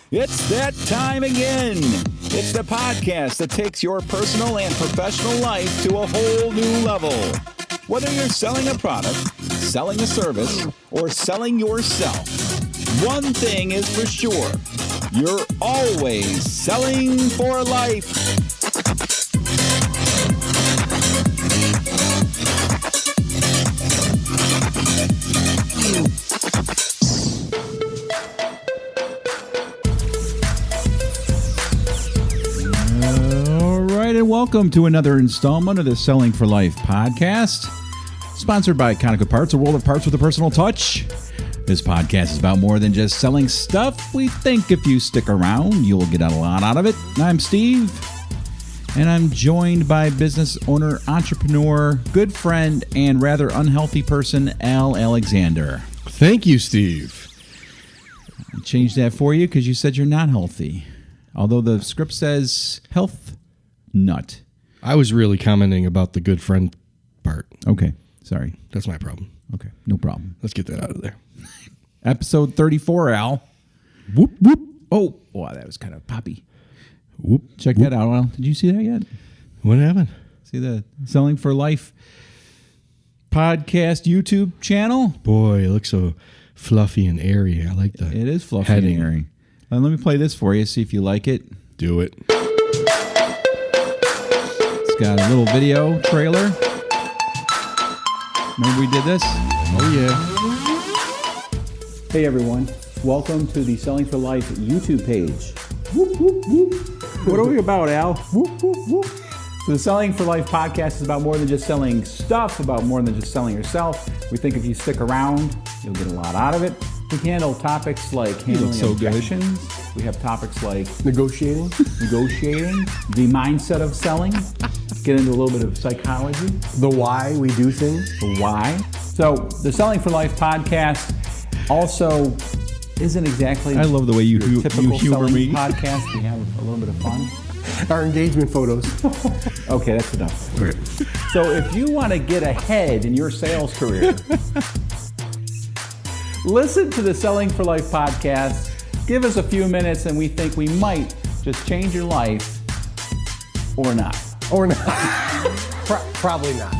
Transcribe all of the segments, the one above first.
It's that time again. It's the podcast that takes your personal and professional life to a whole new level. Whether you're selling a product, selling a service, or selling yourself, one thing is for sure. You're always selling for life. And welcome to another installment of the Selling for Life podcast, sponsored by Conoco Parts, a world of parts with a personal touch. This podcast is about more than just selling stuff. We think if you stick around, you'll get a lot out of it. I'm Steve, and I'm joined by business owner, entrepreneur, good friend, and rather unhealthy person, Al Alexander. Thank you, Steve. I changed that for you because you said you're not healthy, although the script says health nut. I was really commenting about the good friend part. Okay, sorry. That's my problem. Okay, no problem. Let's get that out of there. Episode 34, Al. Whoop, whoop. Oh, wow, that was kind of poppy. Whoop. Check whoop. that out, Al. Did you see that yet? What happened? See the Selling for Life podcast YouTube channel? Boy, it looks so fluffy and airy. I like that. It is fluffy heading. and airy. Let me play this for you, see if you like it. Do it. Got a little video trailer. Remember we did this? Oh, yeah. Hey, everyone. Welcome to the Selling for Life YouTube page. Whoop, whoop, whoop. What are we about, Al? Whoop, whoop, whoop. So the Selling for Life podcast is about more than just selling stuff, about more than just selling yourself. We think if you stick around, you'll get a lot out of it. We handle topics like handling objections. We have topics like Negotiating, the mindset of selling, get into a little bit of psychology. the why we do things. The why. So the Selling for Life podcast also isn't exactly I love the way you typical humor selling me. podcast. We have a little bit of fun. Our engagement photos. Okay, that's enough. Okay. So if you want to get ahead in your sales career, listen to the Selling for Life podcast. Give us a few minutes and we think we might just change your life or not. Or not. Probably not.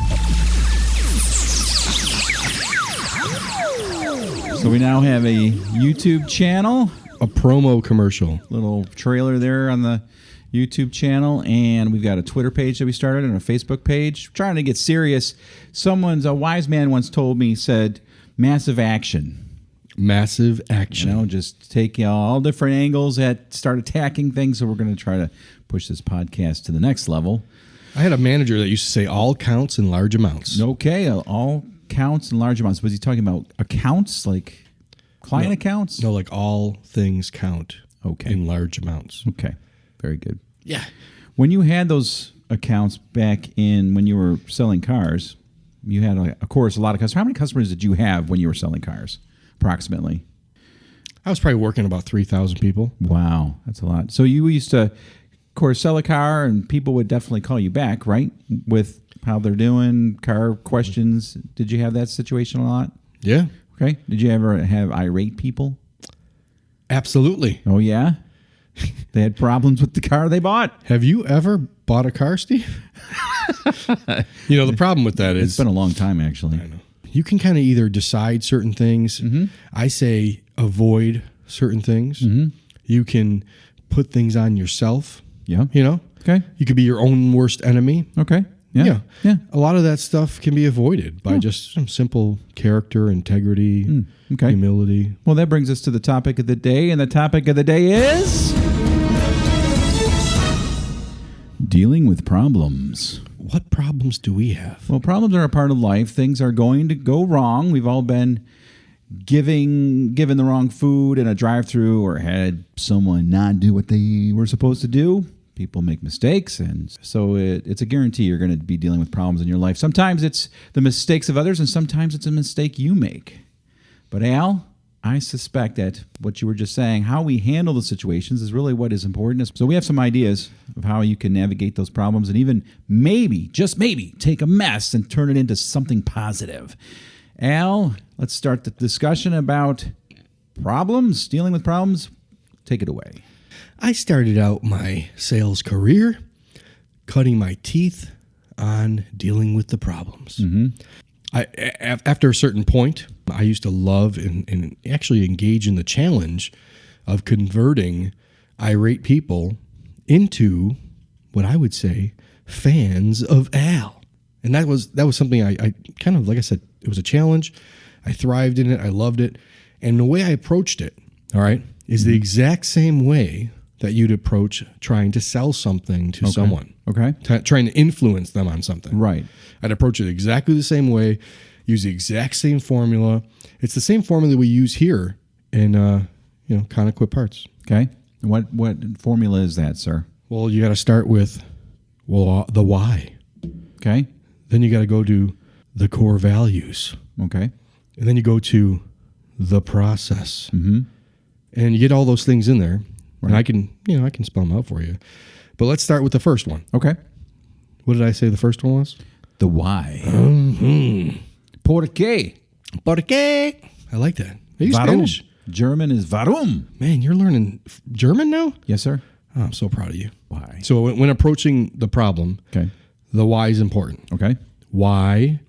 So we now have a YouTube channel. A promo commercial. Little trailer there on the YouTube channel, and we've got a Twitter page that we started and a Facebook page. Trying to get serious. A wise man once told me, said, massive action. Massive action. You know, just take all different angles start attacking things. So we're going to try to push this podcast to the next level. I had a manager that used to say all counts in large amounts. Okay, all counts in large amounts. Was he talking about accounts, like client accounts? No, like all things count. Okay. In large amounts. Okay, very good. Yeah. When you had those accounts back in when you were selling cars, you had, of course, a lot of customers. How many customers did you have when you were selling cars, approximately? I was probably working about 3,000 people. Wow, that's a lot. So you used to, of course, sell a car, and people would definitely call you back, right, with how they're doing, car questions. Did you have that situation a lot? Yeah. Okay. Did you ever have irate people? Absolutely. Oh, yeah? They had problems with the car they bought? Have you ever bought a car, Steve? The problem with that is... It's been a long time, actually. I know. You can kind of either decide certain things. Mm-hmm. I say avoid certain things. Mm-hmm. You can put things on yourself. Yeah. Okay. You could be your own worst enemy. Okay. Yeah. A lot of that stuff can be avoided by just some simple character, integrity, humility. Well, that brings us to the topic of the day, and the topic of the day is dealing with problems. What problems do we have? Well, problems are a part of life. Things are going to go wrong. We've all been given the wrong food in a drive-thru or had someone not do what they were supposed to do. People make mistakes, and so it's a guarantee you're going to be dealing with problems in your life. Sometimes it's the mistakes of others, and sometimes it's a mistake you make. But Al, I suspect that what you were just saying, how we handle the situations is really what is important. So we have some ideas of how you can navigate those problems and even maybe, just maybe, take a mess and turn it into something positive. Al, let's start the discussion about problems, dealing with problems. Take it away. I started out my sales career cutting my teeth on dealing with the problems. After a certain point, I used to love and actually engage in the challenge of converting irate people into what I would say fans of Al. And that was something I kind of, like I said, it was a challenge. I thrived in it. I loved it. And the way I approached it, all right, is the exact same way that you'd approach trying to sell something to someone. Okay. Trying to influence them on something. Right. I'd approach it exactly the same way, use the exact same formula. It's the same formula we use here in, Kind of Quit Parts. Okay. What formula is that, sir? Well, you got to start with, the why. Okay. Then you got to go to the core values. Okay. And then you go to the process. Mm-hmm. And you get all those things in there. Right. And I can spell them out for you. But let's start with the first one. Okay. What did I say the first one was? The why. Mm-hmm. Por qué? Por qué? I like that. Are you Warum? Spanish? German is warum. Man, you're learning German now? Yes, sir. Oh, I'm so proud of you. Why? So when approaching the problem, Okay. the why is important. Okay. Why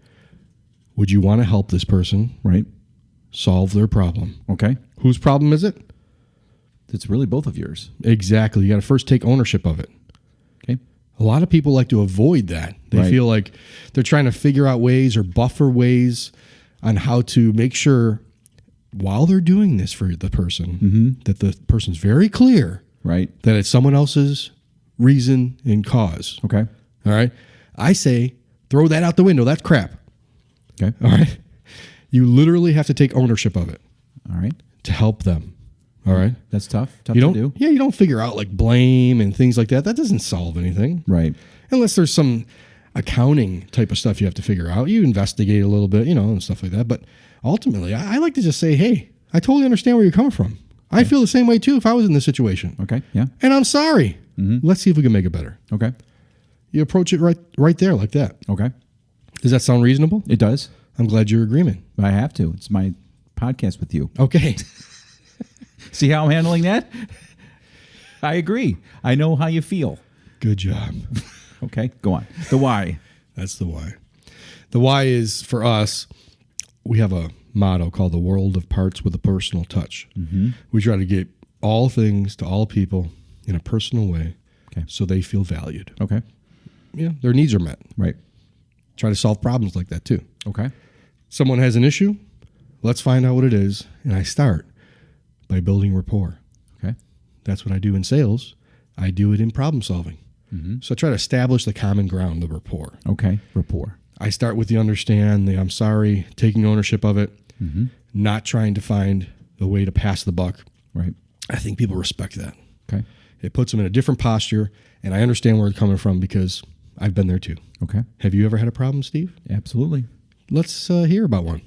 would you want to help this person Right. solve their problem? Okay. Whose problem is it? It's really both of yours. Exactly. You got to first take ownership of it. Okay. A lot of people like to avoid that. They Right. feel like they're trying to figure out ways or buffer ways on how to make sure while they're doing this for the person that the person's very clear Right. that it's someone else's reason and cause. Okay. All right. I say throw that out the window. That's crap. Okay. All right. You literally have to take ownership of it All right. to help them. All right. That's tough. Tough You to don't do. Yeah, you don't figure out like blame and things like that. That doesn't solve anything. Right. Unless there's some accounting type of stuff you have to figure out. You investigate a little bit, and stuff like that. But ultimately, I like to just say, hey, I totally understand where you're coming from. I feel the same way too if I was in this situation. Okay. Yeah. And I'm sorry. Let's see if we can make it better. Okay. You approach it right there like that. Okay. Does that sound reasonable? It does. I'm glad you're agreeing. I have to. It's my podcast with you. Okay. See how I'm handling that? I agree. I know how you feel. Good job. Okay. Go on. The why. That's the why. The why is for us, we have a motto called the world of parts with a personal touch. We try to get all things to all people in a personal way so they feel valued. Okay. Yeah, their needs are met. Right. Try to solve problems like that too. Okay. Someone has an issue, let's find out what it is. And I start by building rapport. Okay. That's what I do in sales. I do it in problem solving. So I try to establish the common ground, the rapport. Okay. Rapport. I start with the understand, the I'm sorry, taking ownership of it, not trying to find the way to pass the buck. Right. I think people respect that. Okay. It puts them in a different posture, and I understand where it's coming from because I've been there too. Okay. Have you ever had a problem, Steve? Absolutely. Let's hear about one.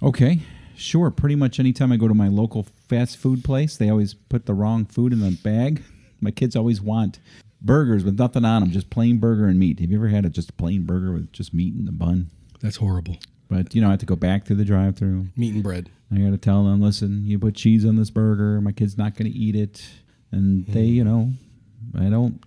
Okay. Sure. Pretty much anytime I go to my local fast food place, they always put the wrong food in the bag. My kids always want burgers with nothing on them, just plain burger and meat. Have you ever had just a plain burger with just meat in the bun? That's horrible. But, I have to go back through the drive-thru. Meat and bread. I got to tell them, listen, you put cheese on this burger, my kid's not going to eat it. And they,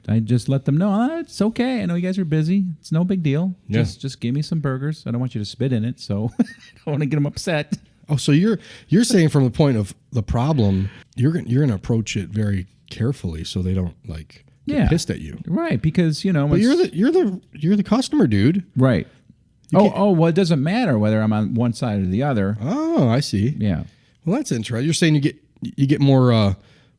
I just let them know, it's okay. I know you guys are busy. It's no big deal. Yeah. Just give me some burgers. I don't want you to spit in it, so I don't want to get them upset. Oh, so you're saying from the point of the problem, you're going to approach it very carefully so they don't get pissed at you. Right, because, But you're the customer, dude. Right. Well, it doesn't matter whether I'm on one side or the other. Oh, I see. Yeah. Well, that's interesting. You're saying you get more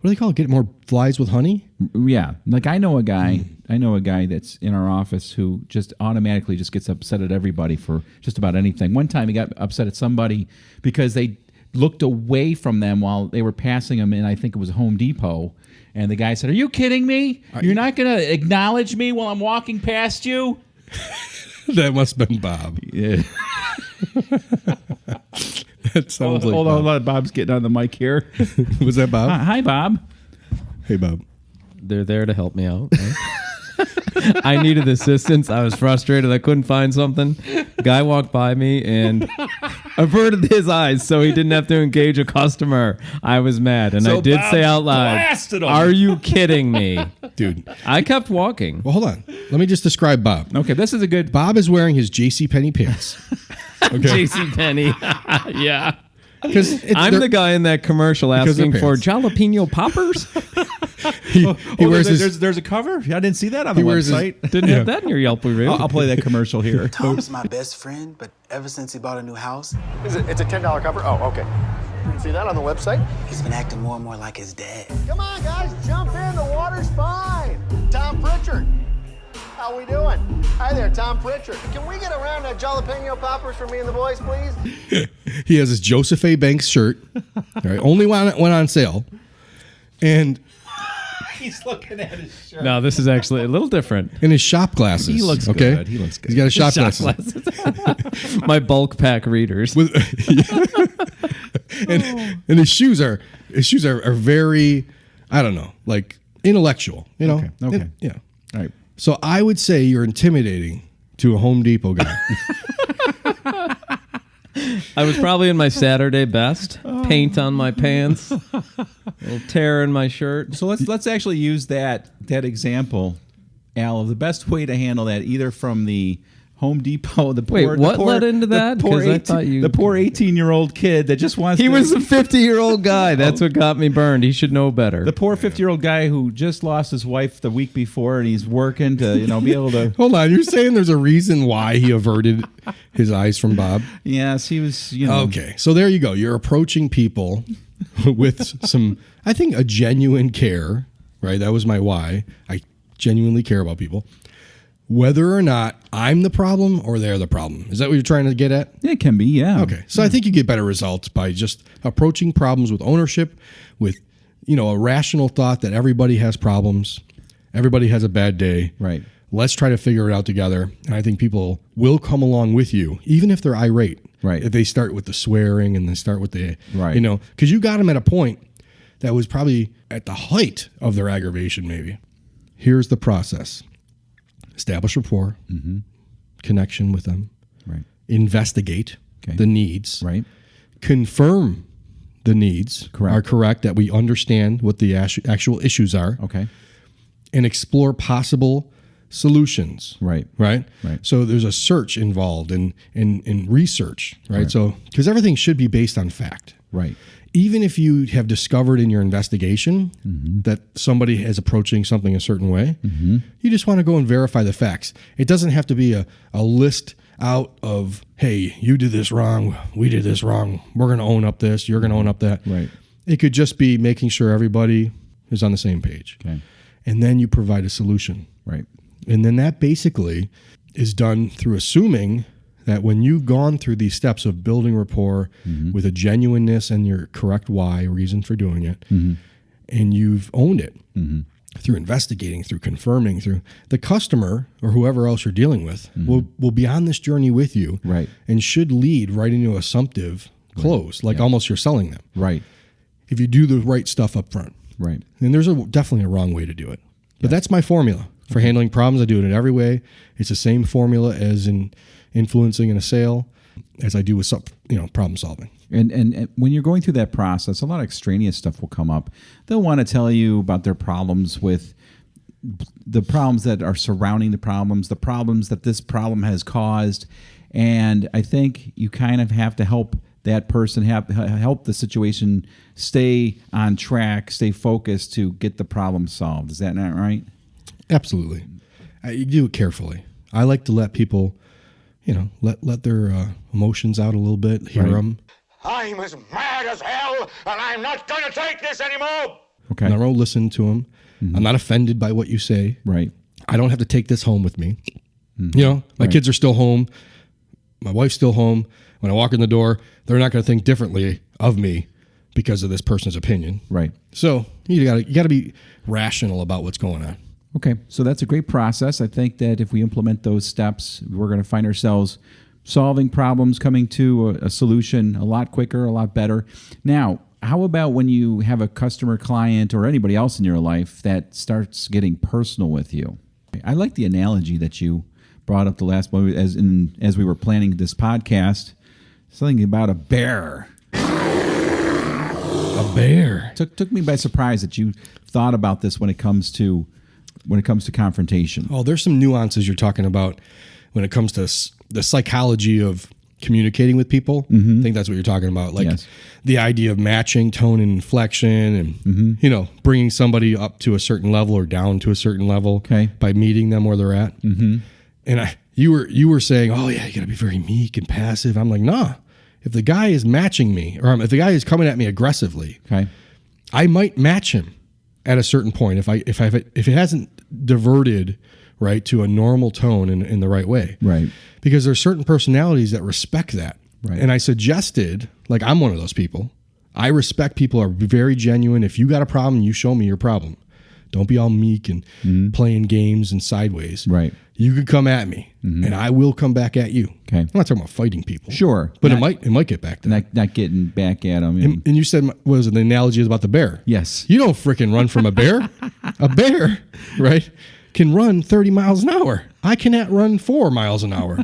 what do they call it? Get more flies with honey? Yeah. Like I know a guy that's in our office who just automatically just gets upset at everybody for just about anything. One time he got upset at somebody because they looked away from them while they were passing him in, I think it was Home Depot. And the guy said, "Are you kidding me? You're not going to acknowledge me while I'm walking past you?" That must have been Bob. Yeah. That sounds like Hold on, Bob's getting on the mic here. Was that Bob? Hi, Bob. Hey, Bob. They're there to help me out. Right? I needed assistance. I was frustrated. I couldn't find something. Guy walked by me, and averted his eyes so he didn't have to engage a customer. I was mad, and So I did Bob say out loud, blasted him. "Are you kidding me?" Dude. I kept walking. Well, hold on. Let me just describe Bob. Okay, this is a good. Bob is wearing his JCPenney pants. Okay. JCPenney. Yeah. Because I'm the guy in that commercial Because asking they're for pants. jalapeno poppers. he wears there's a cover? I didn't see that on the wears his- website. Didn't have that in your Yelp review. I'll play that commercial here. Tom's my best friend, but ever since he bought a new house, It's a $10 cover? Oh, okay. You can see that on the website. he's been acting more and more like his dad. Come on, guys, jump in. The water's fine. Tom Pritchard. How we doing? Hi there, Tom Pritchard. Can we get a round of jalapeno poppers for me and the boys, please? he has his Joseph A. Banks shirt. All right, only went on sale. And He's looking at his shirt. No, this is actually a little different. in his shop glasses. He looks okay? good. He looks good. He's got his shop Shot glasses. glasses. My bulk pack readers. With, and his shoes are very, I don't know, like intellectual. You know. Okay. Yeah. All right. So I would say you're intimidating to a Home Depot guy. I was probably in my Saturday best. Paint on my pants. A little tear in my shirt. So let's actually use that example, Al, of the best way to handle that, either from the Home Depot, the Wait, poor, what the poor, led into that? The poor 'Cause I thought you- the poor 18-year-old kid that just wants. He to, was a 50-year-old guy. That's what got me burned. He should know better. the poor 50-year-old guy who just lost his wife the week before, and he's working to be able to. Hold on, you're saying there's a reason why he averted his eyes from Bob? Yes, he was. Okay, so there you go. You're approaching people with some, I think, a genuine care, right? That was my why. I genuinely care about people. Whether or not I'm the problem or they're the problem. Is that what you're trying to get at? It can be, yeah. Okay, so I think you get better results by just approaching problems with ownership, with a rational thought that everybody has problems, everybody has a bad day. Right. Let's try to figure it out together. And I think people will come along with you, even if they're irate. Right. If they start with the swearing and they start with the, Right. because you got them at a point that was probably at the height of their aggravation, maybe. Here's the process: establish rapport, connection with them, Right. investigate Okay. the needs, Right. confirm the needs Correct. are correct, that we understand what the actual issues are, Okay. and explore possible solutions. Right. Right. Right. So there's a search involved in research. Right. Right. So because everything should be based on fact. Right. Even if you have discovered in your investigation that somebody is approaching something a certain way, you just want to go and verify the facts. It doesn't have to be a list out of, hey, you did this wrong, we did this wrong, we're going to own up this, you're going to own up that. Right. It could just be making sure everybody is on the same page. Okay. And then you provide a solution. Right. And then that basically is done through assuming that when you've gone through these steps of building rapport with a genuineness and your correct why, reason for doing it, and you've owned it through investigating, through confirming, through the customer or whoever else you're dealing with will be on this journey with you, Right. and should lead right into assumptive close, like almost you're selling them. Right. If you do the right stuff up front. Right. And there's definitely a wrong way to do it. But that's my formula for handling problems. I do it in every way. It's the same formula as in influencing in a sale as I do with problem solving. And when you're going through that process, a lot of extraneous stuff will come up. They'll want to tell you about their problems with the problems that are surrounding the problems that this problem has caused. And I think you kind of have to help that person help the situation stay on track, stay focused to get the problem solved. Is that not right? Absolutely. You do it carefully. I like to let people, let their emotions out a little bit, hear Right. them. I'm as mad as hell, and I'm not going to take this anymore. Okay. And I will listen to them. I'm not offended by what you say. Right. I don't have to take this home with me. My Right. kids are still home. My wife's still home. When I walk in the door, they're not going to think differently of me because of this person's opinion. Right. So you got to be rational about what's going on. Okay, so that's a great process. I think that if we implement those steps, we're going to find ourselves solving problems, coming to a solution a lot quicker, a lot better. Now, how about when you have a customer, client, or anybody else in your life that starts getting personal with you? I like the analogy that you brought up the last moment as we were planning this podcast. something about a bear. A bear. Took me by surprise that you thought about this when it comes to confrontation. Oh, there's some nuances you're talking about when it comes to the psychology of communicating with people. I think that's what you're talking about. Like Yes. the idea of matching tone and inflection and, bringing somebody up to a certain level or down to a certain level Okay. by meeting them where they're at. And you were saying, oh yeah, you got to be very meek and passive. I'm like, nah, if the guy is matching me or if the guy is coming at me aggressively, Okay. I might match him at a certain point if it hasn't diverted right to a normal tone in the right way. Right. Because there's certain personalities that respect that. Right. And I suggested, like I'm one of those people. I respect people are very genuine. If you got a problem, you show me your problem. Don't be all meek and playing games and sideways. Right. You could come at me and I will come back at you. Okay. I'm not talking about fighting people. Sure. But Not- it might get back to that. Not getting back at them. And you said, what was it, the analogy is about the bear? Yes. You don't freaking run from a bear. A bear, right, can run 30 miles an hour. I cannot run 4 miles an hour.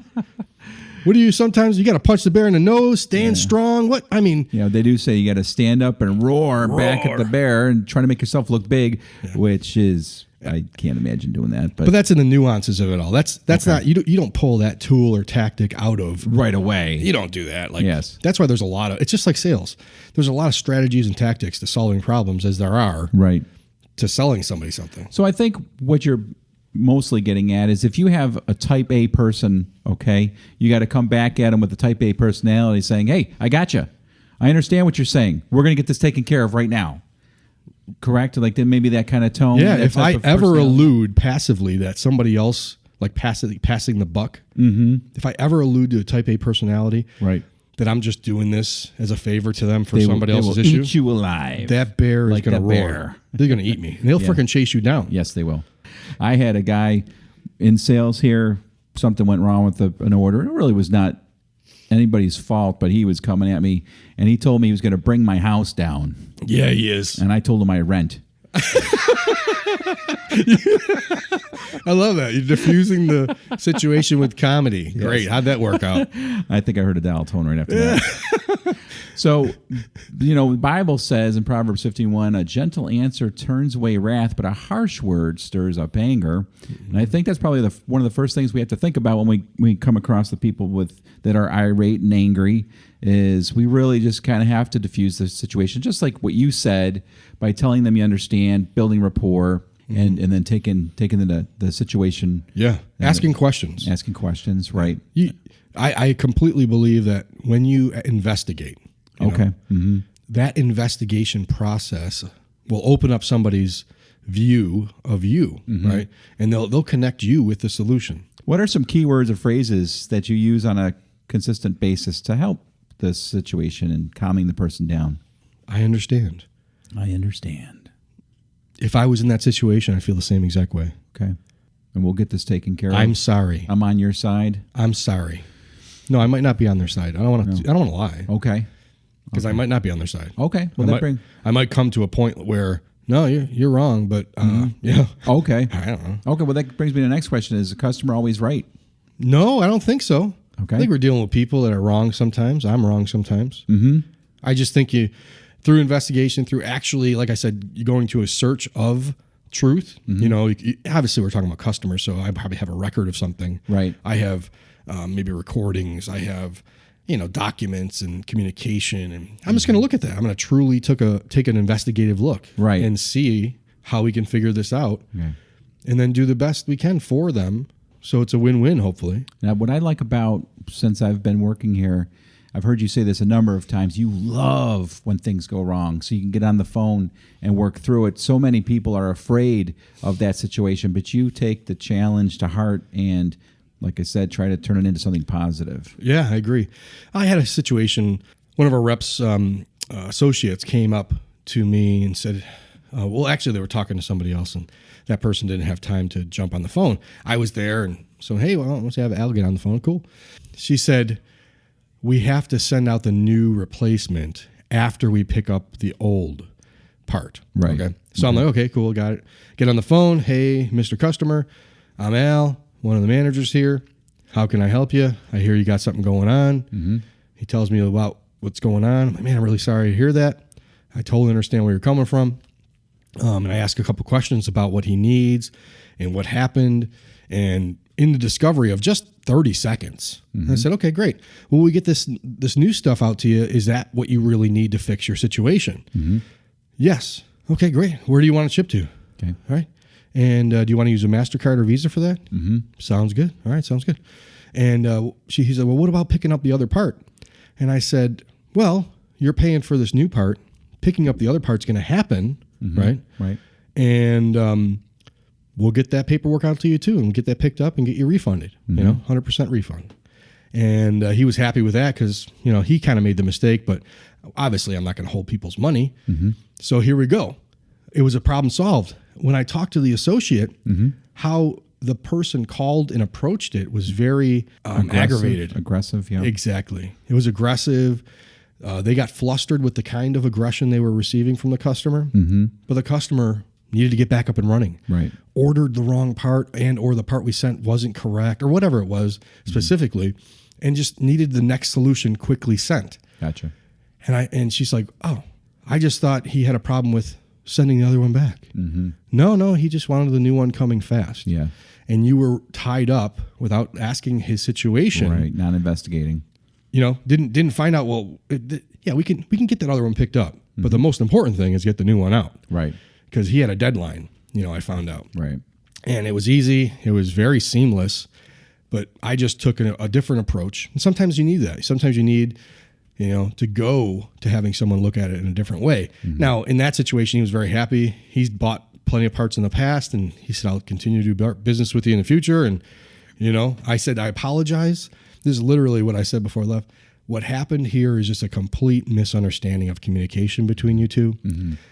What do you sometimes you got to punch the bear in the nose, stand strong? What? I mean, They do say you got to stand up and roar back at the bear and try to make yourself look big, which is I can't imagine doing that. but that's in the nuances of it all. That's not you don't pull that tool or tactic out of right away. You don't do that. Like Yes. That's why there's a lot of it's just like sales. There's a lot of strategies and tactics to solving problems as there are Right. to selling somebody something. So I think what you're mostly getting at is if you have a type A person, okay, you got to come back at them with a type A personality saying, hey, I got you. I understand what you're saying. We're going to get this taken care of right now. Correct? Like then maybe that kind of tone. Yeah, that if type I of ever personality. allude passively that somebody else, like passing the buck, if I ever allude to a type A personality, Right. that I'm just doing this as a favor to them for They somebody will, else's they will issue, eat you alive. that bear Like is going to that roar. bear. They're going to eat me. And they'll freaking chase you down. Yes, they will. I had a guy in sales here. Something went wrong with an order. It really was not anybody's fault, but he was coming at me, and he told me he was going to bring my house down. Yeah, he is. And I told him I rent. I love that. You're diffusing the situation with comedy. Great. How'd that work out? I think I heard a dial tone right after that. So, the Bible says in Proverbs 15:1, a gentle answer turns away wrath, but a harsh word stirs up anger. And I think that's probably one of the first things we have to think about when we come across the people that are irate and angry is we really just kind of have to diffuse the situation, just like what you said, by telling them you understand, building rapport, and then taking the situation. Yeah. Asking questions. Asking questions, right. I completely believe that when you investigate, Okay. that investigation process will open up somebody's view of you, right? And they'll connect you with the solution. What are some keywords or phrases that you use on a consistent basis to help this situation and calming the person down? I understand. I understand. If I was in that situation, I'd feel the same exact way. Okay. And we'll get this taken care of. I'm sorry. I'm on your side. I'm sorry. No, I might not be on their side. I don't want to lie Okay. because I might not be on their side. Okay. Well, I might come to a point where no, you're wrong, but yeah. Okay. I don't know. Okay. Well, that brings me to the next question: is the customer always right? No, I don't think so. Okay. I think we're dealing with people that are wrong sometimes. I'm wrong sometimes. I just think through investigation, through actually, like I said, you're going to a search of truth. Obviously we're talking about customers, so I probably have a record of something. Right. I have maybe recordings. I have documents and communication, and I'm just going to look at that. I'm going to truly take an investigative look, Right. and see how we can figure this out, Okay. and then do the best we can for them. So it's a win-win, hopefully. Now, what I like about since I've been working here, I've heard you say this a number of times. You love when things go wrong, so you can get on the phone and work through it. So many people are afraid of that situation, but you take the challenge to heart and, like I said, try to turn it into something positive. Yeah, I agree. I had a situation. One of our reps' associates came up to me and said, well, actually, they were talking to somebody else, and that person didn't have time to jump on the phone. I was there, and so, hey, well, let's have Al get on the phone. Cool. She said, we have to send out the new replacement after we pick up the old part. Right. Okay. So I'm like, okay, cool, got it. Get on the phone. Hey, Mr. Customer, I'm Al, one of the managers here. How can I help you? I hear you got something going on. He tells me about what's going on. I'm like, man, I'm really sorry to hear that. I totally understand where you're coming from. And I ask a couple questions about what he needs and what happened. And in the discovery of just 30 seconds, I said, okay, great. Well, we get this new stuff out to you. Is that what you really need to fix your situation? Yes. Okay, great. Where do you want it shipped to? Okay. All right. And do you want to use a MasterCard or Visa for that? Sounds good. All right, sounds good. And he said, well, what about picking up the other part? And I said, well, you're paying for this new part. Picking up the other part's going to happen, right? Right. And we'll get that paperwork out to you too, and we'll get that picked up and get you refunded. 100% refund. And he was happy with that because he kind of made the mistake, but obviously I'm not going to hold people's money. So here we go. It was a problem solved. When I talked to the associate, how the person called and approached it was very aggravated. Aggressive, yeah. Exactly. It was aggressive. They got flustered with the kind of aggression they were receiving from the customer, but the customer needed to get back up and running. Right. Ordered the wrong part or the part we sent wasn't correct or whatever it was specifically, and just needed the next solution quickly sent. Gotcha. And she's like, oh, I just thought he had a problem with sending the other one back. No, he just wanted the new one coming fast. Yeah. And you were tied up without asking his situation. Right. Not investigating. Didn't find out. Well, we can get that other one picked up, but the most important thing is get the new one out. Right. Because he had a deadline. I found out. Right. And it was easy. It was very seamless. But I just took a different approach. And sometimes you need that. Sometimes you need, to go to having someone look at it in a different way. Now, in that situation, he was very happy. He's bought plenty of parts in the past, and he said, I'll continue to do business with you in the future. And, I said, I apologize. This is literally what I said before I left. What happened here is just a complete misunderstanding of communication between you two.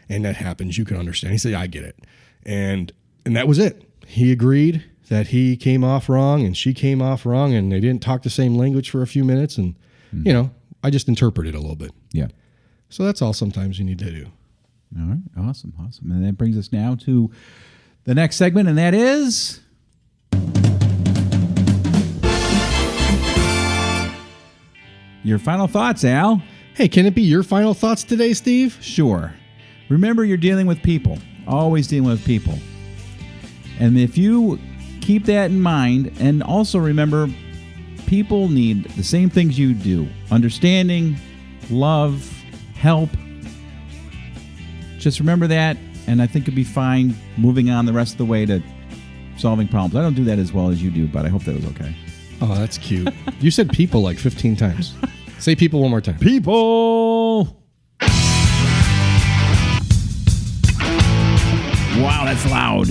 And that happens. You can understand. He said, I get it. And that was it. He agreed that he came off wrong and she came off wrong, and they didn't talk the same language for a few minutes. And, I just interpreted a little bit. Yeah. So that's all sometimes you need to do. All right. Awesome. And that brings us now to the next segment, and that is... your final thoughts, Al. Hey, can it be your final thoughts today, Steve? Sure. Remember, you're dealing with people. Always dealing with people. And if you keep that in mind, and also remember, people need the same things you do. Understanding, love, help. Just remember that, and I think you'll be fine moving on the rest of the way to solving problems. I don't do that as well as you do, but I hope that was okay. Oh, that's cute. You said people like 15 times. Say people one more time. People! Wow, that's loud.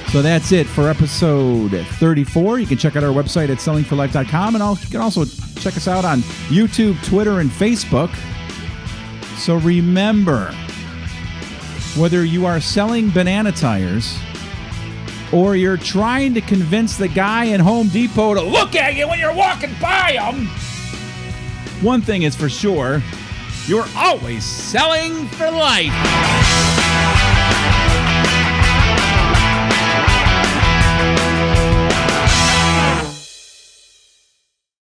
So that's it for episode 34. You can check out our website at sellingforlife.com, and you can also check us out on YouTube, Twitter, and Facebook. So remember, whether you are selling banana tires or you're trying to convince the guy in Home Depot to look at you when you're walking by him, one thing is for sure, you're always selling for life.